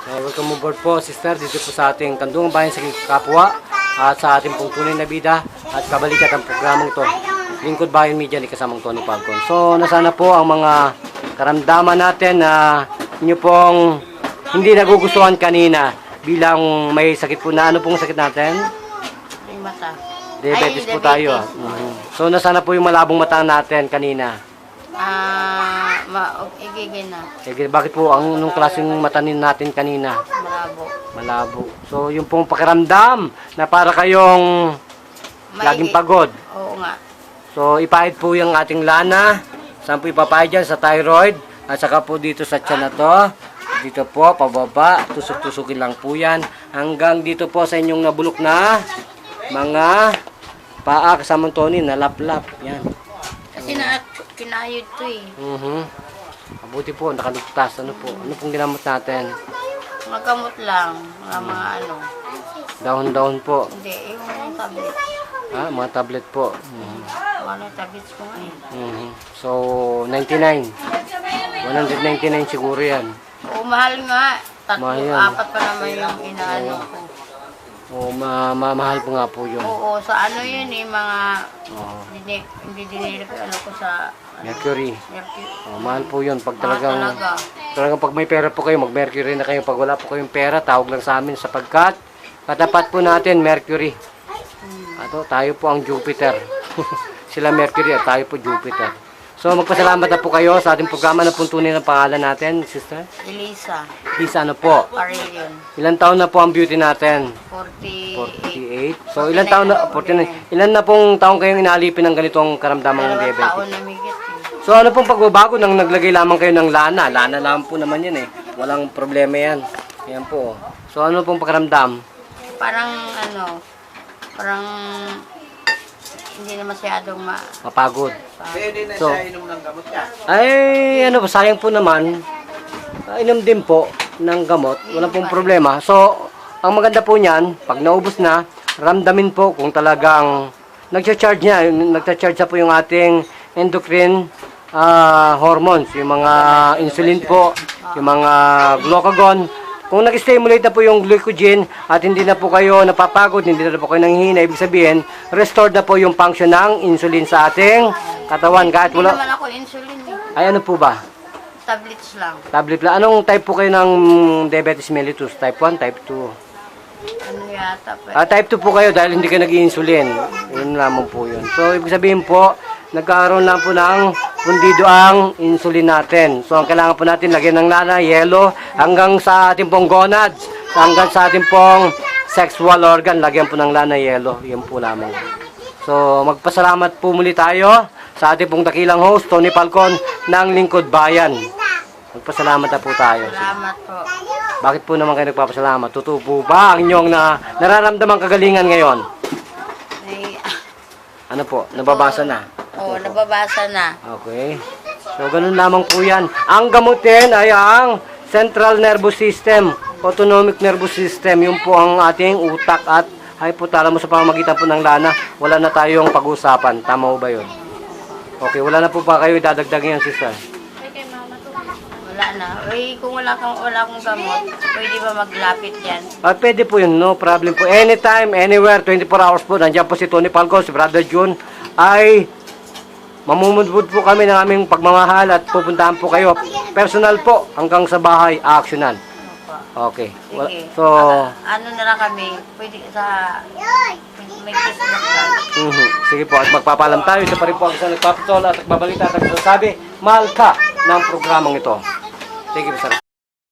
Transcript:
Welcome aboard po, sister, dito po sa ating Kandungang Bayan sa Kapwa at sa ating pong tunay na bida at kabalikat ang programang ito. Lingkod Bayan Media ni kasamang Tony Falcon. So, nasana po ang mga karamdaman natin na inyo pong hindi nagugustuhan kanina bilang may sakit po na. Ano pong sakit natin? May mata. Diabetes Ay, po tayo. diabetes. So, nasana po yung malabong mata natin kanina. Igigin na. Bakit po anong klaseng matanin natin kanina? Malabo. Malabo. So, yung pong pakiramdam na para kayong laging pagod. Oo nga. So, ipahid po yung ating lana. Saan po ipapahid dyan? Sa thyroid. At saka po dito sa tiyan na to. Dito po, pababa. Tusok-tusukin lang po yan. Hanggang dito po sa inyong nabulok na mga paa kasamang Tony na lap-lap. Yan. Kasi kinayod to eh. Mabuti po, nakaligtas. Ano po? Ano pong ginamot natin? Mga gamot lang. Mga ano. Dahon-dahon po. Hindi, yung tablet. Mga tablet po. Ano tablets ko nga eh. So, 99. 199 siguro yan. Oo, mahal nga. Mahal yan. Apat pa naman yung inaano ko. Mahal po nga po yun. Oo, sa ano yun eh, mga Oo. hindi dinili ko ano ko sa Mercury. Mercury. Mahal po yun. Pag Mahal talaga. talagang pag may pera po kayo, mag-Mercury na kayo. Pag wala po kayong pera, tawag lang sa amin sapagkat katapat po natin Mercury. Tayo po ang Jupiter. Sila Mercury at tayo po Jupiter. So magpasalamat na po kayo sa ating programa na puntunin ang pangalan natin, sister. Elisa. Elisa, ano po? Parillion. Ilan taon na po ang beauty natin? 48. 48. So ilan taon na? 49. Ilan na pong taon kayong inaalipin ng ganitong karamdamang Dalawang diabetes? taon na migit eh. So ano pong pagbabago nang naglagay lamang kayo ng lana? Lana lang po naman yan eh. Walang problema yan. Yan po. So ano pong pakiramdam? Parang ano, parang hindi na masyadong Mapagod. Pwede na So, siya inom ng gamot niya. Ay, ano po, sayang po naman. Inom din po ng gamot. Walang pong problema. So, ang maganda po niyan, pag naubos na, ramdamin po kung talagang nagcha-charge niya. Nagcha-charge na po yung ating endocrine hormones. Yung mga insulin po, yung mga glucagon. Kung nag-stimulate na po yung glycogen at hindi na po kayo napapagod, hindi na po kayo nanghihina, ibig sabihin, restored na po yung function ng insulin sa ating katawan. Kahit Hindi wala... naman ako insulin eh. Ay, ano po ba? Tablets lang. Tablet lang. Anong type po kayo ng diabetes mellitus? Type 1, type 2? Ano yata. Type 2 po kayo dahil hindi kayo nag-insulin. Yun lamang po yun. So, ibig sabihin po, nagkaroon lang po ng pundido ang insulin natin. So, ang kailangan po natin, lagyan ng lana, yelo, hanggang sa ating pong gonads, hanggang sa ating pong sexual organ, lagyan po ng lana, yelo. Yan po lamang. So, magpasalamat po muli tayo sa ating pong dakilang host, Tony Falcon, ng Lingkod Bayan. Magpasalamat na po tayo. Salamat po. Bakit po naman kayo nagpapasalamat? Totoo po ba ang inyong nararamdamang kagalingan ngayon? Ay, Ano po? Nababasa na? oo, nababasa na. Okay. So, ganun lamang po yan. Ang gamutin ay ang Central Nervous System, Autonomic Nervous System. Yun po ang ating utak at hypothalamus sa pamamagitan po ng lana. Wala na tayong pag-usapan. Tama po ba yun? Okay, wala na po ba kayo idadagdag yan, sister? Wala na. Uy, kung wala akong gamot, pwede ba maglapit yan? Pwede po yun, no problem po. Anytime, anywhere, 24 hours po. Nandiyan po si Tony Falcon, si Brother June. Ay mamumudbud po kami ng aming pagmamahal at pupuntahan po kayo personal po hanggang sa bahay aaksyonan. Okay. Sige. So, Ano na lang kami, pwede sa may Facebook lang. Sige po, at magpapalam tayo. Ito pa rin po ang isang nagpapatol at nagbabalita at nagsasabi, mahal ka ng programang ito. Thank you, sir.